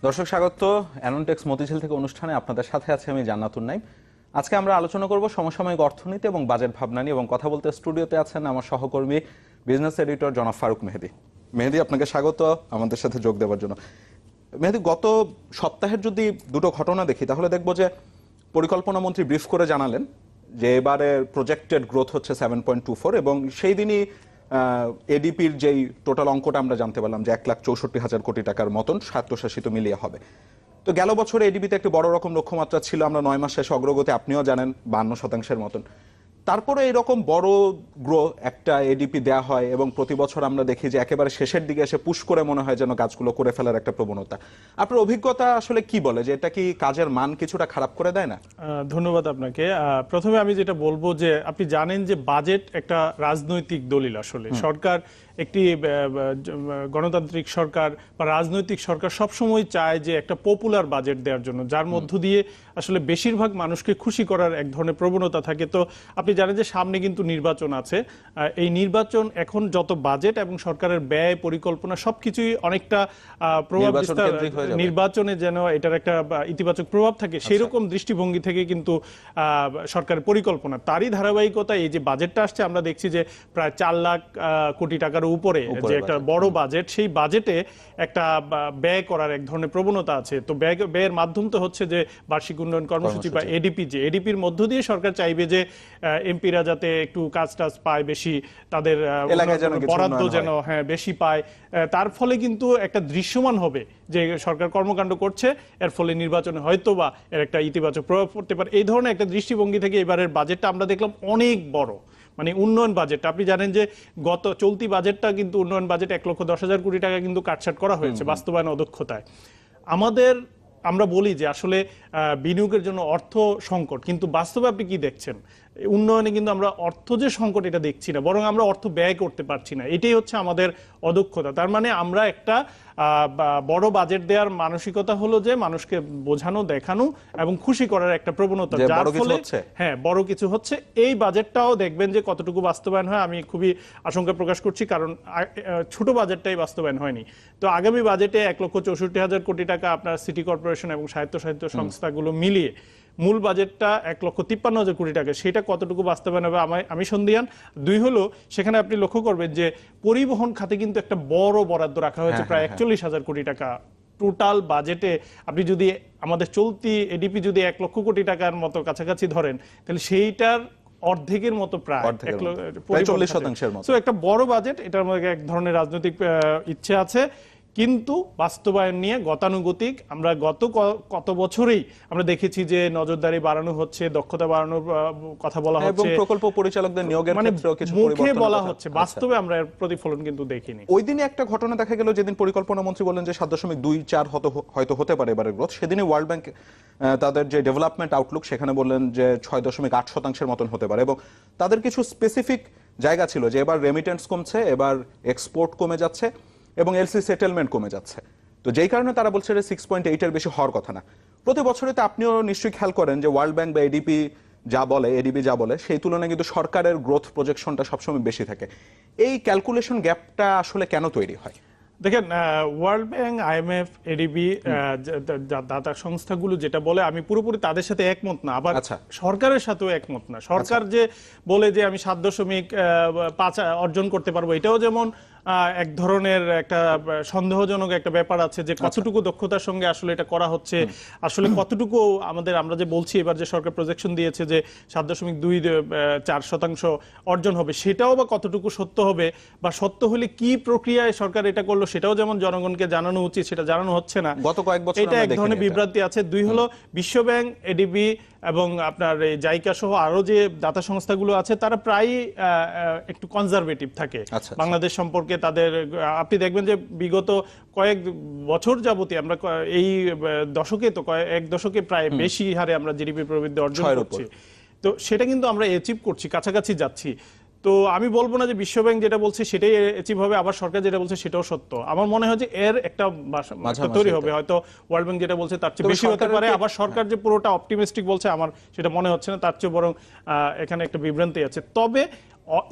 দর্শক স্বাগত অ্যানোনটেক্স মতিঝিল থেকে অনুষ্ঠানে আপনাদের সাথে আছে আমি জান্নাতুন নাইম। আজকে আমরা আলোচনা করব সমসাময়িক অর্থনীতি এবং বাজেট ভাবনা নিয়ে, এবং কথা বলতে স্টুডিওতে আছেন আমার সহকর্মী বিজনেস এডিটর জনাব ফারুক মেহেদি। মেহেদি, আপনাকে স্বাগত আমাদের সাথে যোগ দেওয়ার জন্য। মেহেদি, গত সপ্তাহের যদি দুটো ঘটনা দেখি তাহলে দেখব যে পরিকল্পনা মন্ত্রী ব্রিফ করে জানালেন যে এবারের প্রজেক্টেড গ্রোথ হচ্ছে 7.24, এবং সেই দিনই এডিপির যেই টোটাল অঙ্কটা আমরা জানতে পারলাম যে 1,64,000 কোটি টাকার মতন স্বায়ত্তশাসিত মিলিয়ে হবে। তো গেল বছরে এডিপিতে একটি বড় রকম লক্ষ্যমাত্রা ছিল, আমরা 9 মাস শেষে অগ্রগতি আপনিও জানেন 52% মতন। তারপরে এরকম বড় গ্রো একটা এডিপি দেয়া হয় এবং প্রতি বছর আমরা দেখি যে একেবারে শেষের দিকে এসে পুশ করে মনে হয় যেন কাজগুলো করে ফেলার একটা প্রবণতা। আপনার অভিজ্ঞতা আসলে কি বলে যে এটা কি কাজের মান কিছুটা খারাপ করে দেয় না? ধন্যবাদ আপনাকে। প্রথমে আমি যেটা বলবো যে আপনি জানেন যে বাজেট একটা রাজনৈতিক দলিল। আসলে সরকার একটি গণতান্ত্রিক সরকার বা রাজনৈতিক সরকার সবসময় চায় যে একটা পপুলার বাজেট দেওয়ার জন্য, যার মধ্য দিয়ে আসলে বেশিরভাগ মানুষকে খুশি করার এক ধরনের প্রবণতা থাকে। তো আপনি জানেন যে সামনে কিন্তু নির্বাচন আছে। এই নির্বাচন এখন যত বাজেট এবং সরকারের ব্যয় পরিকল্পনা সবকিছুই অনেকটা প্রভাব বিস্তার, নির্বাচনে যেন এটার একটা ইতিবাচক প্রভাব থাকে সেই রকম দৃষ্টিভঙ্গি থেকে কিন্তু সরকারের পরিকল্পনা। তারই ধারাবাহিকতা এই যে বাজেটটা আসছে, আমরা দেখছি যে প্রায় 4 লাখ কোটি টাকার উপরে যে একটা বড় বাজেট, সেই বাজেটে একটা ব্যয় করার এক ধরনের প্রবণতা আছে। তো ব্যয়ের মাধ্যম তো হচ্ছে যে বার্ষিক উন্নয়ন কর্মসূচি বা এডিপি, যে এডিপির মধ্য দিয়ে সরকার চাইবে যে এমপিরা যাতে একটু কাজ টাজ পায় বেশি, তাদের বরাদ্দ যেন বেশি পায়। তার ফলে কিন্তু একটা দৃশ্যমান হবে যে সরকার কর্মকাণ্ড করছে, এর ফলে নির্বাচনে হয়তো বা এর একটা ইতিবাচক প্রভাব পড়তে পারে। এই ধরনের একটা দৃষ্টিভঙ্গি থেকে এবারের বাজেটটা আমরা দেখলাম অনেক বড়, মানে উন্নয়ন বাজেট। আপনি জানেন যে গত চলতি বাজেটটা কিন্তু উন্নয়ন বাজেট 1,10,000 কোটি টাকা কিন্তু কাটছাট করা হয়েছে বাস্তবায়ন অদক্ষতায়। আমরা বলি যে আসলে বিনিয়োগের জন্য অর্থ সংকট, কিন্তু বাস্তবে আপনি কি দেখছেন? উন্নয়নে কিন্তু আমরা অর্থ যে সংকট এটা দেখছি না, বরং আমরা অর্থ ব্যয় করতে পারছি না। এটাই হচ্ছে আমাদের অদক্ষতা। তার মানে আমরা একটা বড় বাজেট দেওয়ার মানসিকতা হলো যে মানুষকে বোঝানো, দেখানো এবং খুশি করার একটা প্রবণতা, যার ফলে বড় কিছু হচ্ছে। এই বাজেটটাও দেখবেন যে কতটুকু বাস্তবায়ন হয় আমি খুবই আশঙ্কা প্রকাশ করছি, কারণ ছোট বাজেটটাই বাস্তবায়ন হয়নি। তো আগামী বাজেটে 1,64,000 কোটি টাকা আপনার সিটি কর্পোরেশন এবং স্বায়ত্তশাসিত সংস্থাগুলো মিলিয়ে মূল বাজেটটা 1,53,000 কোটি টাকা, সেটা কতটুকু বাস্তবায়ন হবে আমি সন্দিহান। দুই হলো, সেখানে আপনি লক্ষ্য করবেন যে পরিবহন খাতে কিন্তু একটা বড় বরাদ্দ রাখা হয়েছে, প্রায় 41,000 কোটি টাকা টোটাল বাজেটে। আপনি যদি আমাদের চলতি এডিপি যদি 1 লক্ষ কোটি টাকার মতো কাছাকাছি ধরেন, তাহলে সেইটার অর্ধেকের মতো, প্রায় 40%-এর মতো। একটা বড় বাজেট, এটার মধ্যে এক ধরনের রাজনৈতিক ইচ্ছে আছে, কিন্তু বাস্তবায়ন নিয়ে গতানুগতিক। আমরা কত বছরেই আমরা দেখেছি যে নজরদারি বাড়ানো হচ্ছে, দক্ষতা বাড়ানোর কথা বলা হচ্ছে, প্রকল্প পরিচালকদের নিয়োগের ক্ষেত্রেও কিছু মুখে বলা হচ্ছে, বাস্তবে আমরা এর প্রতিফলন কিন্তু দেখিনি। ওই দিনে একটা ঘটনা দেখা গেল, যেদিন পরিকল্পনা মন্ত্রী বলেন যে 7.24 হয়তো হতে পারে এবারের গ্রোথ, সেদিনে ওয়ার্ল্ড ব্যাংক তাদের যে ডেভেলপমেন্ট আউটলুক সেখানে বললেন যে 6.8% মতন হতে পারে, এবং তাদের কিছু স্পেসিফিক জায়গা ছিল যে এবার রেমিটেন্স কমছে, এবার এক্সপোর্ট কমে যাচ্ছে এবং এলসি সেটেলমেন্ট কমে যাচ্ছে। তো যেই কারণে তারা বলছে যে 6.8 বেশি হওয়ার কথা না। প্রতি বছরে তো আপনিও নিশ্চয়ই খেয়াল করেন যে ওয়ার্ল্ড ব্যাংক বা এডিপি যা বলে সেই তুলনায় কিন্তু সরকারের গ্রোথ প্রজেকশনটা সবসময় বেশি থাকে। এই ক্যালকুলেশন গ্যাপটা আসলে কেন তৈরি হয়? দেখেন, ওয়ার্ল্ড ব্যাংক, IMF, এডিবি, দাতা সংস্থাগুলো যেটা বলে আমি পুরোপুরি তাদের সাথে একমত না, আবার সরকারের সাথেও একমত না। সরকার যে বলে যে আমি 7.5 অর্জন করতে পারবো, এটাও যেমন এক ধরনের একটা সন্দেহজনক একটা ব্যাপার আছে যে কতটুকু দক্ষতার সঙ্গে আসলে এটা করা হচ্ছে, আসলে কতটুকু আমরা যে বলছি এবার যে সরকার প্রজেকশন দিয়েছে যে 7.24% অর্জন হবে, সেটাও বা কতটুকু সত্য হবে, বা সত্য হলে কি প্রক্রিয়ায় সরকার এটা করলো সেটাও যেমন জনগণকে জানানো উচিত, সেটা জানানো হচ্ছে না। গত কয়েক বছর এটা এক ধরনের বিভ্রান্তি আছে। দুই হলো, বিশ্বব্যাংক, এডিবি এবং আপনার জাইকা সহ আরো যে দাতা সংস্থাগুলো আছে, তারা প্রায় একটু কনজারভেটিভ থাকে বাংলাদেশ সম্পর্কে। তাদের আপনি দেখবেন যে বিগত কয়েক বছর যাবতীয় আমরা এই দশকে তো এক দশকে প্রায় বেশি হারে আমরা জিডিপি প্রবৃদ্ধি অর্জন করছি। তো সেটা কিন্তু আমরা অ্যাচিভ করছি, কাছাকাছি যাচ্ছি। তো আমি বলবো না যে বিশ্বব্যাংক যেটা বলছে সেটাই অ্যাচিভ হবে, আবার সরকার যেটা বলছে সেটাও সত্য। আমার মনে হয় যে এর একটা তৈরি হবে, হয়তো ওয়ার্ল্ড ব্যাংক যেটা বলছে তার চেয়ে বেশি হতে পারে, আবার সরকার যে পুরোটা অপটিমিস্টিক বলছে আমার সেটা মনে হচ্ছে না, তার চেয়ে বরং এখানে একটা বিভ্রান্তি আছে। তবে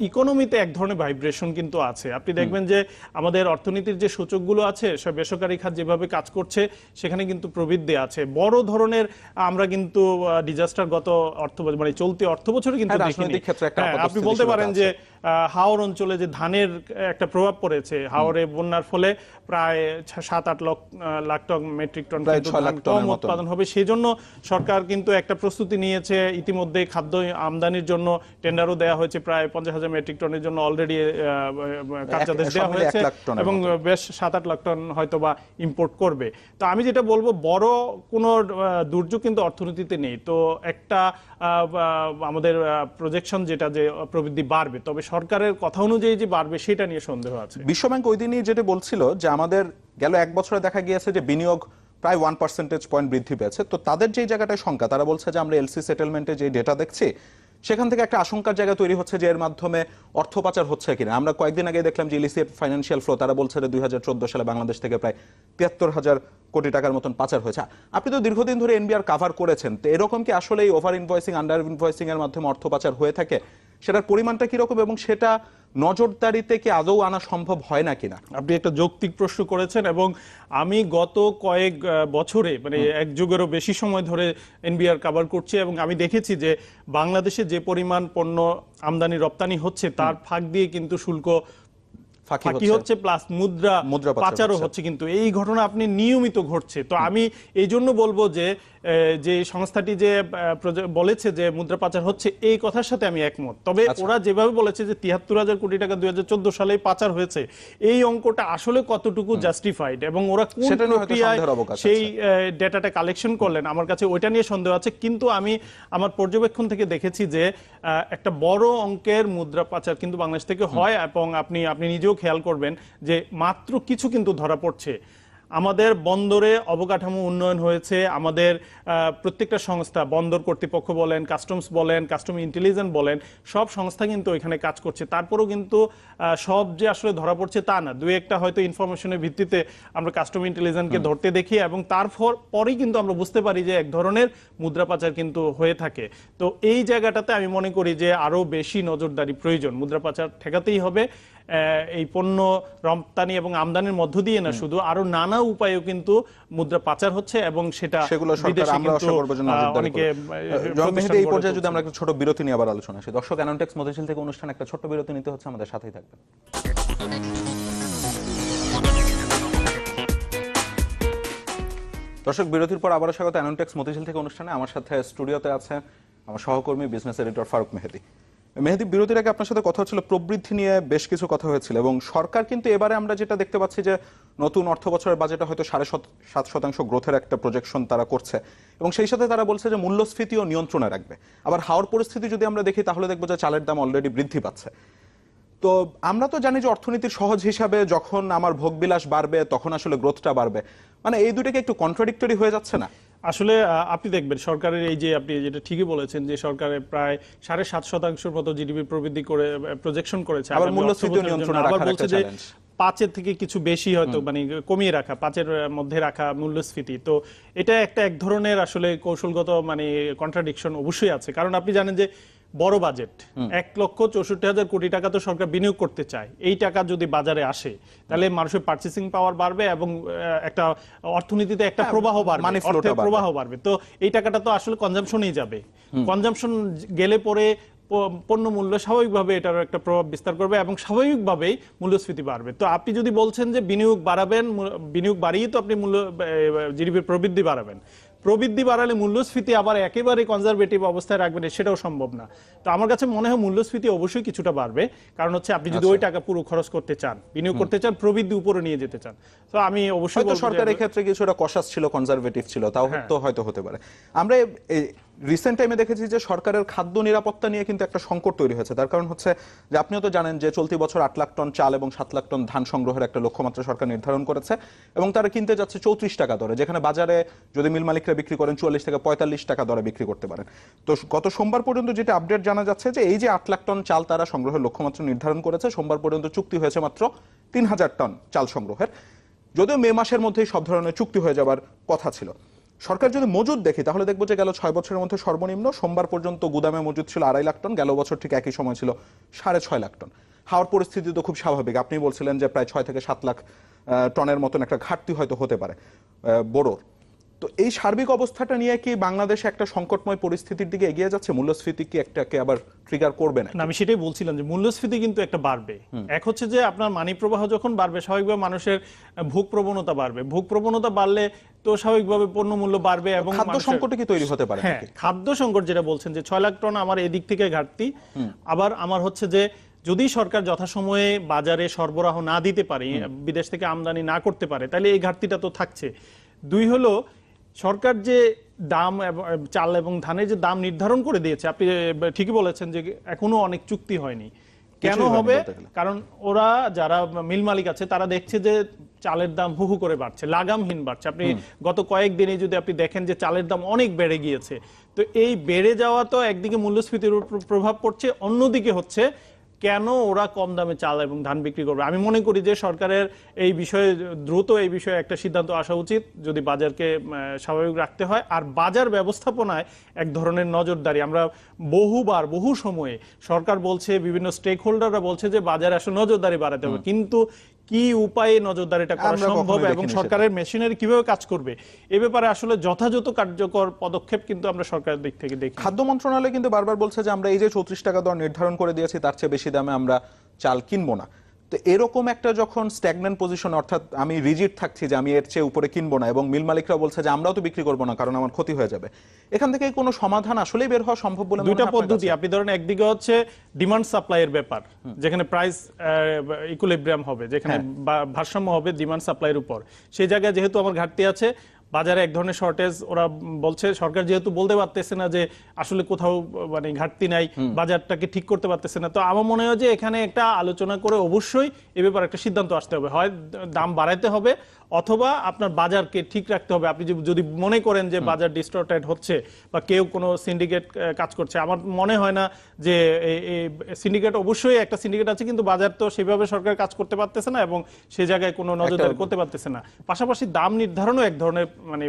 ইকোনমিতে এক ধরনের ভাইব্রেশন কিন্তু আছে। আপনি দেখবেন যে আমাদের অর্থনীতির যে সূচকগুলো আছে, সব বেসরকারি খাত যেভাবে কাজ করছে সেখানে কিন্তু প্রবৃদ্ধি আছে। বড় ধরনের আমরা কিন্তু ডিজাস্টার গত মানে চলতি অর্থ বছরে কিন্তু দেখিনি। আপনি বলতে পারেন যে হাওর অঞ্চলে যে ধানের একটা প্রভাব পড়েছে, হাওরে বন্যার ফলে প্রায় 7-8 লাখ টন মেট্রিক টন কম উৎপাদন হবে। সেই জন্য সরকার কিন্তু একটা প্রস্তুতি নিয়েছে। ইতিমধ্যে খাদ্য আমদানির জন্য টেন্ডারও দেওয়া হয়েছে, প্রায় 50,000 মেট্রিক টনের জন্য অলরেডি কার্যাদেশ দেওয়া হয়েছে এবং বেশ 7-8 লাখ টন হয়তো বা ইম্পোর্ট করবে। তো আমি যেটা বলবো, বড় কোনো দুর্যোগ কিন্তু অর্থনীতিতে নেই। তো একটা আমাদের প্রজেকশন যেটা যে প্রবৃদ্ধি বাড়বে, তবে সরকারের কথা অনুযায়ী যে বাড়বে সেটা নিয়ে সন্দেহ আছে। বিশ্বব্যাংক ওই দিনই যেটা বলছিল যে আমাদের গেল এক বছরে দেখা গিয়েছে যে বিনিয়োগ প্রায় 1 পার্সেন্টেজ পয়েন্ট বৃদ্ধি পেয়েছে। তো তাদের যে জায়গাটায় শঙ্কা, তারা বলছে যে আমরা এলসি সেটেলমেন্টে যে ডেটা দেখছি সেখান থেকে একটা আশঙ্কার জায়গা তৈরি হচ্ছে যে এর মাধ্যমে অর্থ পাচার হচ্ছে কিনা। আমরা কয়েকদিন আগে দেখলাম যে ইলিসিট ফাইন্যান্সিয়াল ফ্লো, তারা বলছে যে 2014 সালে বাংলাদেশ থেকে প্রায় 73,000 কোটি টাকার মতন পাচার হয়েছে। আপনি তো দীর্ঘদিন ধরে এনবিআর কভার করেছেন, তো এরকম কি আসলে এই ওভার ইনভয়েসিং, আন্ডার ইনভয়েসিং এর মাধ্যমে অর্থ পাচার হয়ে থাকে? সেটার পরিমাণটা কিরকম এবং সেটা নজরদারিতে কি আদৌ আনা সম্ভব হয় না কিনা? আপনি একটা যৌক্তিক প্রশ্ন করেছেন এবং আমি গত কয়েক বছরে মানে এক যুগেরও বেশি সময় ধরে এনবিআর কভার করছি এবং আমি দেখেছি যে বাংলাদেশে যে পরিমাণ পণ্য আমদানি রপ্তানি হচ্ছে তার ফাঁক দিয়ে কিন্তু শুল্ক ফাঁকি হচ্ছে, প্লাস মুদ্রা পাচারও হচ্ছে। কিন্তু এই ঘটনা আপনি নিয়মিত ঘটছে। তো আমি এই জন্য বলবো যে যে সংস্থাটি যে বলেছে যে মুদ্রা পাচার হচ্ছে, এই কথার সাথে আমি একমত। তবে ওরা যেভাবে বলেছে যে 73,000 কোটি টাকা 2014 সালে পাচার হয়েছে, এই অঙ্কটা আসলে কতটুকু জাস্টিফাইড এবং ওরা কোন প্রক্রিয়ায় সেই ডেটাটা কালেকশন করলেন, আমার কাছে ওইটা নিয়ে সন্দেহ আছে। কিন্তু আমি আমার পর্যবেক্ষণ থেকে দেখেছি যে একটা বড় অঙ্কের মুদ্রা পাচার কিন্তু বাংলাদেশ থেকে হয় এবং আপনি নিজেও খেয়াল করবেন যে মাত্র কিছু কিন্তু ধরা পড়ছে। আমাদের বন্দরে অবকাঠামো উন্নয়ন হয়েছে, আমাদের প্রত্যেকটা সংস্থা, বন্দর কর্তৃপক্ষ বলেন, কাস্টমস বলেন, কাস্টম ইন্টেলিজেন্স বলেন, সব সংস্থা কিন্তু এখানে কাজ করছে। তারপরেও কিন্তু সব যে আসলে ধরা পড়ছে তা না। দুই একটা হয়তো ইনফরমেশনের ভিত্তিতে আমরা কাস্টম ইন্টেলিজেন্সকে ধরতে দেখি এবং পরেই কিন্তু আমরা বুঝতে পারি যে এক ধরনের মুদ্রা পাচার কিন্তু হয়ে থাকে। তো এই জায়গাটাতে আমি মনে করি যে আরো বেশি নজরদারি প্রয়োজন। মুদ্রা পাচার ঠেকাতেই হবে। এই পণ্য রপ্তানি এবং আমদানির মধ্য দিয়ে না, শুধু আরো নানা উপায়েও কিন্তু মুদ্রা পাচার হচ্ছে এবং সেটা এই পর্যায়ে যদি আমরা একটা ছোট বিরতি নিয়ে আবার আলোচনা আসি। দর্শক, অ্যানোনটেক্স মতিঝিল থেকে অনুষ্ঠান একটা ছোট বিরতি নিতে হচ্ছে, আমাদের সাথেই থাকবেন। দর্শক, বিরতির পর আবারও স্বাগত অ্যানোনটেক্স মতিঝিল থেকে অনুষ্ঠানে। আমার সাথে স্টুডিওতে আছে আমার সহকর্মী বিজনেস এডিটর ফারুক মেহেদী। মেহেদী, বিরতির আগে আপনার সাথে কথা হচ্ছিল প্রবৃদ্ধি নিয়ে, বেশ কিছু কথা হয়েছিল এবং সরকার কিন্তু এবারে আমরা যেটা দেখতে পাচ্ছি যে নতুন অর্থ বছরের বাজেটে হয়তো 7.5% গ্রোথের একটা প্রজেকশন তারা করছে এবং সেই সাথে তারা বলছে যে মূল্যস্ফীতিও নিয়ন্ত্রণে রাখবে। আবার হাওর পরিস্থিতি যদি আমরা দেখি তাহলে দেখবো যে চালের দাম অলরেডি বৃদ্ধি পাচ্ছে। তো আমরা তো জানি যে অর্থনীতির সহজ হিসাবে যখন আমার ভোগবিলাস বাড়বে তখন আসলে গ্রোথটা বাড়বে, মানে এই দুটোকে একটু কন্ট্রাডিক্টরি হয়ে যাচ্ছে না? আসলে আপনি দেখবেন সরকারের এই যে, আপনি যেটা ঠিকই বলেছেন যে সরকারের প্রায় 7.5% মতো জিডিপি প্রবৃদ্ধি করে প্রজেকশন করেছে, আবার মূল্যস্ফীতি নিয়ন্ত্রণে রাখার একটা চ্যালেঞ্জ। 5-এর থেকে কিছু বেশি হয়তো মানে কমিয়ে রাখা, 5-এর মধ্যে রাখা মূল্যস্ফীতি। তো এটা এক ধরনের আসলে কৌশলগত মানে কন্ট্রাডিকশন অবশ্যই আছে। কারণ আপনি জানেন যে বড় বাজেট 1,64,000 কোটি টাকা তো সরকার বিনিয়োগ করতে চায়। এই টাকা যদি বাজারে আসে তাহলে মানুষের পারচেসিং পাওয়ার বাড়বে এবং একটা অর্থনীতিতে একটা প্রবাহ বাড়বে, অর্থের প্রবাহ বাড়বে। তো এই টাকাটা তো আসলে কনজাম্পশনেই যাবে। কনজাম্পশন গেলে পরে পণ্য মূল্য স্বাভাবিকভাবে এটার একটা প্রভাব বিস্তার করবে এবং স্বাভাবিকভাবেই মূল্যস্ফীতি বাড়বে। তো আপনি যদি বলছেন যে বিনিয়োগ বাড়াবেন, বিনিয়োগ বাড়িয়ে তো আপনি জিডিপির প্রবৃদ্ধি বাড়াবেন, প্রবৃদ্ধি বাড়ালে মূল্যস্ফীতি আবার একেবারে কনজারভেটিভ অবস্থায় রাখবেন সেটাও সম্ভব না। তো আমার কাছে মনে হয় মূল্যস্ফীতি অবশ্যই কিছুটা বাড়বে। কারণ হচ্ছে আপনি যদি ওই টাকা পুরো খরচ করতে চান, বিনিয়োগ করতে চান, প্রবৃদ্ধি উপরে নিয়ে যেতে চান, তো আমি অবশ্যই বলবো সরকার এই ক্ষেত্রে কিছুটা কশাস ছিল, কনজারভেটিভ ছিল, তাও তো হয়তো হতে পারে। আমরা রিসেন্ট টাইমে দেখেছি যে সরকারের খাদ্য নিরাপত্তা নিয়ে কিন্তু একটা সংকট তৈরি হয়েছে। তার কারণ হচ্ছে যে আপনিও তো জানেন যে চলতি বছর 8 লাখ টন চাল এবং 7 লাখ টন ধান সংগ্রহের একটা লক্ষ্যমাত্রা সরকার নির্ধারণ করেছে এবং তারা কিনতে যাচ্ছে 34 টাকা দরে, যেখানে বাজারে যদি মিল মালিকরা বিক্রি করেন 44 থেকে 45 টাকা দরে বিক্রি করতে পারেন। তো গত সোমবার পর্যন্ত যেটা আপডেট জানা যাচ্ছে যে এই যে 8 লাখ টন চাল তারা সংগ্রহের লক্ষ্যমাত্রা নির্ধারণ করেছে, সোমবার পর্যন্ত চুক্তি হয়েছে মাত্র 3000 টন চাল সংগ্রহের, যদিও মে মাসের মধ্যেই সব ধরনের চুক্তি হয়ে যাবার কথা ছিল। সরকার যদি মজুদ দেখি তাহলে দেখবো যে গেল 6 বছরের মধ্যে সর্বনিম্ন সোমবার পর্যন্ত গুদামে মজুদ ছিল 2.5 লাখ টন, গেল বছর ঠিক একই সময় ছিল 6.5 লাখ টন। হাওয়ার পরিস্থিতি তো খুব স্বাভাবিক, আপনি বলছিলেন যে প্রায় 6 থেকে 7 লাখ টনের মতন একটা ঘাটতি হয়তো হতে পারে বোরোর। তো এই সার্বিক অবস্থাটা নিয়ে কি বাংলাদেশ একটা সংকটময় পরিস্থিতির দিকে এগিয়ে যাচ্ছে? মূল্যস্ফীতি কি একটাকে আবার ট্রিগার করবে না? আমি সেটাই বলছিলাম যে মূল্যস্ফীতি কিন্তু একটা বাড়বে। এক হচ্ছে যে আপনার মানি প্রবাহ যখন বাড়বে স্বাভাবিকভাবে মানুষের ভোগ প্রবণতা বাড়বে, ভোগ প্রবণতা বাড়লে তো স্বাভাবিকভাবে পণ্য মূল্য বাড়বে এবং খাদ্য সংকট কি তৈরি হতে পারে? হ্যাঁ, খাদ্য সংকট যেটা বলছেন যে 6 লাখ টন আমার এদিক থেকে ঘাটতি। আবার আমার হচ্ছে যে যদি সরকার যথাসময়ে বাজারে সরবরাহ না দিতে পারে, বিদেশ থেকে আমদানি না করতে পারে, তাহলে এই ঘাটতিটা তো থাকছে। দুই হলো সরকার যে দাম চাল এবং ধানের যে দাম নির্ধারণ করে দিয়েছে, আপনি ঠিকই বলেছেন যে এখনো অনেক চুক্তি হয়নি। কেন হবে? কারণ ওরা যারা মিল মালিক আছে তারা দেখছে যে চালের দাম হু হু করে বাড়ছে, লাগামহীন বাড়ছে। আপনি গত কয়েকদিনে যদি আপনি দেখেন যে চালের দাম অনেক বেড়ে গিয়েছে, তো এই বেড়ে যাওয়া তো একদিকে মূল্যস্ফীতির উপর প্রভাব পড়ছে, অন্যদিকে হচ্ছে কেন ওরা কম দামে চাল এবং ধান বিক্রি করবে। আমি মনে করি যে সরকারের এই বিষয়ে দ্রুত এই বিষয়ে একটা সিদ্ধান্ত আসা উচিত, যদি বাজারকে স্বাভাবিক রাখতে হয়। আর বাজার ব্যবস্থাপনায় এক ধরনের নজরদারি, আমরা বহু সময়ে সরকার বলছে, বিভিন্ন স্টেক হোল্ডাররা বলছে যে বাজারে আসলে নজরদারি বাড়াতে হবে, কিন্তু কি উপায়ে নজরদারিটা করা সম্ভব এবং সরকারের মেশিনারি কিভাবে কাজ করবে এ ব্যাপারে আসলে যথাযথ কার্যকর পদক্ষেপ কিন্তু আমরা সরকারের দিক থেকে দেখি। খাদ্য মন্ত্রণালয় কিন্তু বারবার বলছে যে আমরা এই যে 34 টাকা দর নির্ধারণ করে দিয়েছি তার চেয়ে বেশি দামে আমরা চাল কিনবো না। তো এরকম একটা যখন স্ট্যাগন্যান্ট পজিশন, অর্থাৎ আমি রিজিড থাকছি যে আমি এর চেয়ে উপরে কিনবো না, এবং মিল মালিকরা বলছে যে আমরাও তো বিক্রি করবো না কারণ আমার ক্ষতি হয়ে যাবে, এখান থেকে কোনো সমাধান আসলেই বের হওয়া সম্ভব বলে? দুইটা পদ্ধতি আপনি ধরেন, একদিকে হচ্ছে ডিমান্ড সাপ্লাই এর ব্যাপার, যেখানে প্রাইস ইকুইলিব্রিয়াম হবে, যেখানে ভারসাম্য হবে ডিমান্ড সাপ্লাইয়ের উপর। সেই জায়গায় যেহেতু আমার ঘাটতি আছে, বাজারে এক ধরনের শর্টেজ, ওরা বলছে সরকার যেহেতু বলতে পারতেছে না যে আসলে কোথাও মানে ঘাটতি নাই, বাজারটাকে ঠিক করতে পারতেছে না, তো আমার মনে হয় যে এখানে একটা আলোচনা করে অবশ্যই এ ব্যাপারে একটা সিদ্ধান্ত আসতে হবে। হয় দাম বাড়াইতে হবে অথবা আপনার বাজারকে ঠিক রাখতে হবে। আপনি যদি মনে করেন যে বাজার ডিস্টর্টেড হচ্ছে বা কেউ কোনো সিন্ডিকেট কাজ করছে, আমার মনে হয় না যে সিন্ডিকেট, অবশ্যই একটা সিন্ডিকেট আছে, কিন্তু বাজার তো সেভাবে সরকার কাজ করতে পারতেছে না এবং সে জায়গায় কোনো নজরদারি করতে পারতেছে না। পাশাপাশি দাম নির্ধারণও এক ধরনের মানে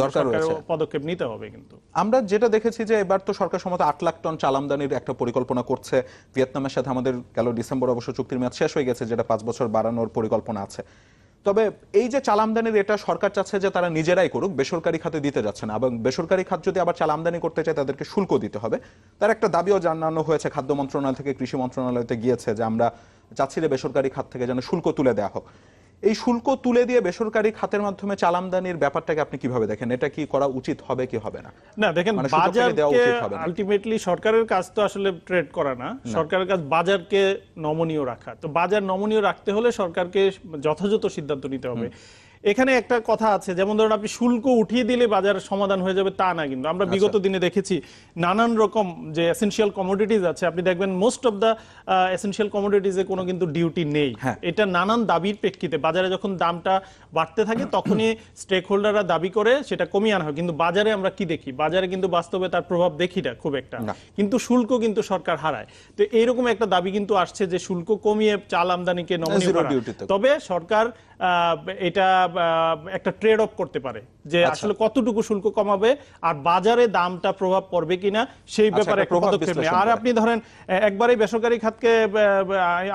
দরকার পদক্ষেপ নিতে হবে। কিন্তু আমরা যেটা দেখেছি যে এবার তো সরকার সম্মত 8 লাখ টন চাল আমদানির একটা পরিকল্পনা করছে। ভিয়েতনামের সাথে আমাদের গেল ডিসেম্বর অবশ্য চুক্তির মেয়াদ শেষ হয়ে গেছে, যেটা 5 বছর বাড়ানোর পরিকল্পনা আছে। তবে এই যে চাল আমদানির, এটা সরকার চাচ্ছে যে তারা নিজেরাই করুক, বেসরকারি খাতে দিতে যাচ্ছে না, এবং বেসরকারি খাত যদি আবার চাল আমদানি করতে চায় তাদেরকে শুল্ক দিতে হবে। তার একটা দাবিও জানানো হয়েছে, খাদ্য মন্ত্রণালয় থেকে কৃষি মন্ত্রণালয়তে গিয়েছে, যে আমরা চাচ্ছি যে বেসরকারি খাত থেকে যেন শুল্ক তুলে দেওয়া হোক। এই শুল্ক তুলে দিয়ে বেসরকারি খাতের মাধ্যমে চাল আমদানির ব্যাপারটাকে আপনি কিভাবে দেখেন? এটা কি করা উচিত হবে কি হবে না? না দেখেন, বাজারকে আলটিমেটলি সরকারের কাজ তো আসলে ট্রেড করা না, সরকারের কাজ বাজারকে নমনীয় রাখা। তো বাজার নমনীয় রাখতে হলে সরকারকে যথাযথ সিদ্ধান্ত নিতে হবে। এখানে একটা কথা আছে, যেমন ধরুন আপনি শুল্ক উঠিয়ে দিলে বাজার সমাধান হয়ে যাবে তা না, কিন্তু আমরা বিগত দিনে দেখেছি নানান রকম যে এসেনশিয়াল কমোডিটিজ আছে, আপনি দেখবেন মোস্ট অফ দ্য এসেনশিয়াল কমোডিটিজে কোনো কিন্তু ডিউটি নেই। এটা নানান দাবির প্রেক্ষিতে বাজারে যখন দামটা বাড়তে থাকে তখনই স্টেক হোল্ডাররা দাবি করে সেটা কমিয়ে আনা হয়, কিন্তু বাজারে আমরা কি দেখি? বাজারে কিন্তু বাস্তবে তার প্রভাব দেখি না খুব একটা, কিন্তু শুল্ক কিন্তু সরকার হারায়। তো এইরকম একটা দাবি কিন্তু আসছে যে শুল্ক কমিয়ে চাল আমদানিকে নমনীয় করা। তবে সরকার এটা একটা ট্রেড অফ করতে পারে যে আসলে কতটুকু শুল্ক কমাবে আর বাজারে দামটা প্রভাব পড়বে কিনা সেই ব্যাপারে একটা পদক্ষেপ নেয়। আর আপনি ধরেন একবারেই বেসরকারি খাতকে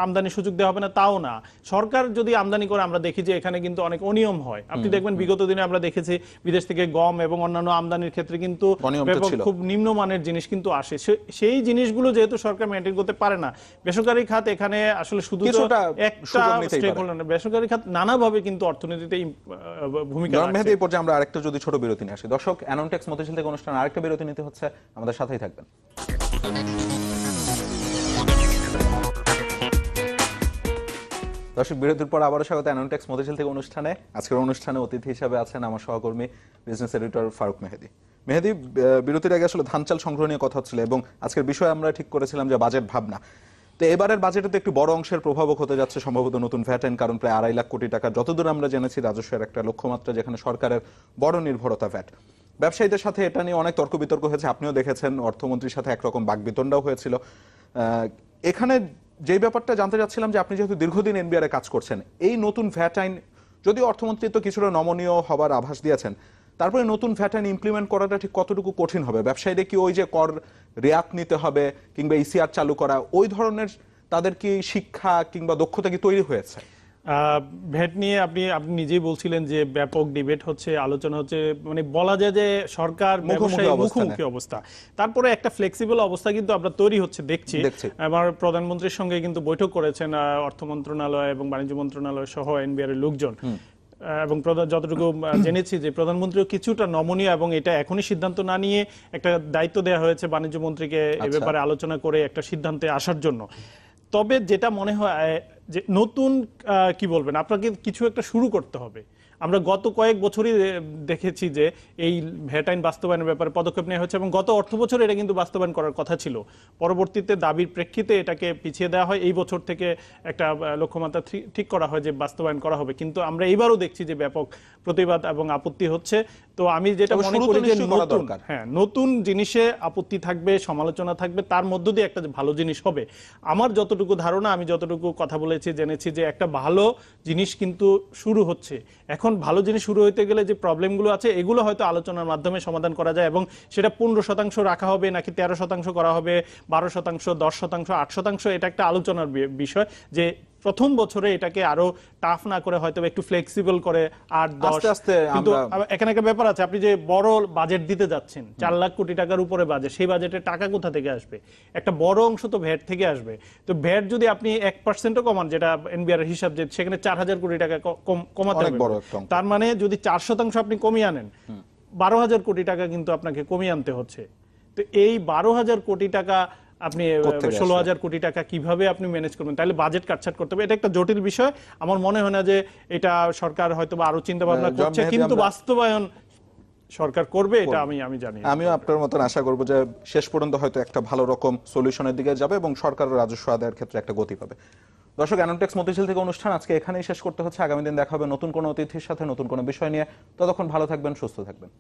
আমদানি সুযোগ দেওয়া হবে না তাও না, সরকার যদি আমদানি করে আমরা দেখি যে এখানে কিন্তু অনেক অনিয়ম হয়। আপনি দেখবেন বিগত দিনে আমরা দেখেছি বিদেশ থেকে গম এবং অন্যান্য আমদানির ক্ষেত্রে কিন্তু খুব নিম্নমানের জিনিস কিন্তু আসে। সেই জিনিসগুলো যেহেতু সরকার মেনটেন করতে পারে না, বেসরকারি খাত এখানে আসলে শুধু একটা স্টেক হোল্ডার, বেসরকারি খাত নানাভাবে কিন্তু অর্থনীতিতে ভূমিকা রাখে। এই পর্যায়ে আমরা আরেকটা যদি ছোট বিরতি নিয়ে আসি। দর্শক, অ্যানোনটেক্স মতিঝিল থেকে অনুষ্ঠান আরেকটা বিরতি নিতে হচ্ছে, আমাদের সাথেই থাকবেন। দর্শক, বিরতির পর আবারও স্বাগত অ্যানোনটেক্স মতিঝিল থেকে অনুষ্ঠানে। আজকের অনুষ্ঠানে অতিথি হিসেবে আছেন আমার সহকর্মী বিজনেস এডিটর ফারুক মেহেদী। মেহেদী, বিরতির আগে আসলে ধান চাল সংগ্রহ নিয়ে কথা হচ্ছিল এবং আজকের বিষয় আমরা ঠিক করেছিলাম যে বাজেট ভাবনা। তো এবারের বাজেটে তো একটু বড় অংশের প্রভাবক হতে যাচ্ছে সম্ভবত নতুন ভ্যাট আইন, কারণ প্রায় 2.5 লাখ কোটি টাকা যতদূর আমরা জেনেছি রাজস্বের একটা লক্ষ্যমাত্রা, যেখানে সরকারের বড় নির্ভরতা ভ্যাট। ব্যবসায়ীদের সাথে এটা নিয়ে অনেক তর্ক বিতর্ক হয়েছে, আপনিও দেখেছেন, অর্থমন্ত্রীর সাথে একরকম বাকবিতণ্ডাও হয়েছিল। এখানে যে ব্যাপারটা জানতে চাচ্ছিলাম যে আপনি যেহেতু দীর্ঘদিন এনবিআর কাজ করছেন, এই নতুন ভ্যাট আইন যদিও অর্থমন্ত্রী তো কিছুটা নমনীয় হবার আভাস দিয়েছেন, তারপরে নতুন ভ্যাট আইন ইমপ্লিমেন্ট করাটা ঠিক কতটুকু কঠিন হবে? ব্যবসায়ীদের কি ওই যে কর রেয়াত নিতে হবে কিংবা ইসিআর চালু করা, ওই ধরনের তাদের কি শিক্ষা কিংবা দক্ষতা কি তৈরি হয়েছে? ভ্যাট নিয়ে আপনি নিজেই বলছিলেন যে ব্যাপক ডিবেট হচ্ছে, আলোচনা হচ্ছে, মানে বলা যায় যে সরকার ব্যবসায়ী মুখোমুখি অবস্থা। তারপরে একটা ফ্লেক্সিবল অবস্থা কিন্তু আমরা তৈরি হচ্ছে দেখছি। আমার প্রধানমন্ত্রীর সঙ্গে কিন্তু বৈঠক করেছেন অর্থ মন্ত্রণালয় এবং বাণিজ্য মন্ত্রণালয় সহ এনবিআর এর লোকজন, এবং যতটুকু জেনেছি যে প্রধানমন্ত্রীও কিছুটা নমনীয়, এবং এটা এখনই সিদ্ধান্ত না নিয়ে একটা দায়িত্ব দেওয়া হয়েছে বাণিজ্য মন্ত্রীকে এ ব্যাপারে আলোচনা করে একটা সিদ্ধান্তে আসার জন্য। তবে যেটা মনে হয় যে নতুন কি বলবেন, আপনাকে কিছু একটা শুরু করতে হবে। আমরা গত কয়েক বছরই দেখেছি যে এই ভ্যাট আইন বাস্তবায়নের ব্যাপারে পদক্ষেপ নেওয়া হচ্ছে, এবং গত অর্থ বছরে এটা কিন্তু বাস্তবায়ন করার কথা ছিল। পরবর্তীতে দাবির প্রেক্ষিতে এটাকে পিছিয়ে দেওয়া হয়, এই বছর থেকে একটা লক্ষ্যমাত্রা ঠিক করা হয় যে বাস্তবায়ন করা হবে। কিন্তু আমরা এবারও দেখছি যে ব্যাপক প্রতিবাদ এবং আপত্তি হচ্ছে। তো আমি যেটা মনে করি যে নতুন জিনিসে আপত্তি থাকবে, সমালোচনা থাকবে, তার মধ্য দিয়ে একটা ভালো জিনিস হবে। আমার যতটুকু ধারণা, আমি যতটুকু কথা বলেছি, জেনেছি যে একটা ভালো জিনিস কিন্তু শুরু হচ্ছে। এখন ভালো জিনিস শুরু হইতে গেলে যে প্রবলেমগুলো আছে এগুলো হয়তো আলোচনার মাধ্যমে সমাধান করা যায়, এবং সেটা 15% রাখা হবে নাকি 13% করা হবে, 12%, 10%, 8%, এটা একটা আলোচনার বিষয়। যে প্রথম বছরে এটাকে আরো টাফ না করে হয়তো একটু ফ্লেক্সিবল করে 8-10, কিন্তু এখানে একটা ব্যাপার আছে, আপনি যে বড় বাজেট দিতে যাচ্ছেন 4 লাখ কোটি টাকার উপরে বাজেট, সেই বাজেটের টাকা কোথা থেকে আসবে? একটা বড় অংশ তো ভ্যাট থেকে আসবে। তো ভ্যাট যদি আপনি 1%ও কমান, যেটা এনবিআর এর হিসাব, যে সেখানে 4000 কোটি টাকা কমাতে হবে, তার মানে যদি 4% আপনি কমিয়ে আনেন, 12,000 কোটি টাকা কিন্তু আপনাকে কমিয়ে আনতে হচ্ছে। তো এই 12,000 কোটি টাকা আপনি 16,000 কোটি টাকা কিভাবে আপনি ম্যানেজ করবেন? তাহলে বাজেট কাটছাট করতে হবে। এটা একটা জটিল বিষয়। আমার মনে হয় না যে এটা সরকার হয়তো আরো চিন্তা ভাবনা করছে, কিন্তু বাস্তবায়ন সরকার করবে, এটা আমি জানি। আমিও আপনার মতন আশা করব যে শেষ পর্যন্ত হয়তো একটা ভালো রকম সলিউশনের দিকে যাবে এবং সরকারের রাজস্ব আদায়ের ক্ষেত্রে একটা গতি পাবে। দর্শক, অ্যানোনটেক্স মতিঝিল থেকে অনুষ্ঠান আজকে এখানেই শেষ করতে হচ্ছে। আগামী দিন দেখা হবে নতুন কোনো অতিথির সাথে, নতুন কোনো বিষয় নিয়ে। ততক্ষণ ভালো থাকবেন, সুস্থ থাকবেন।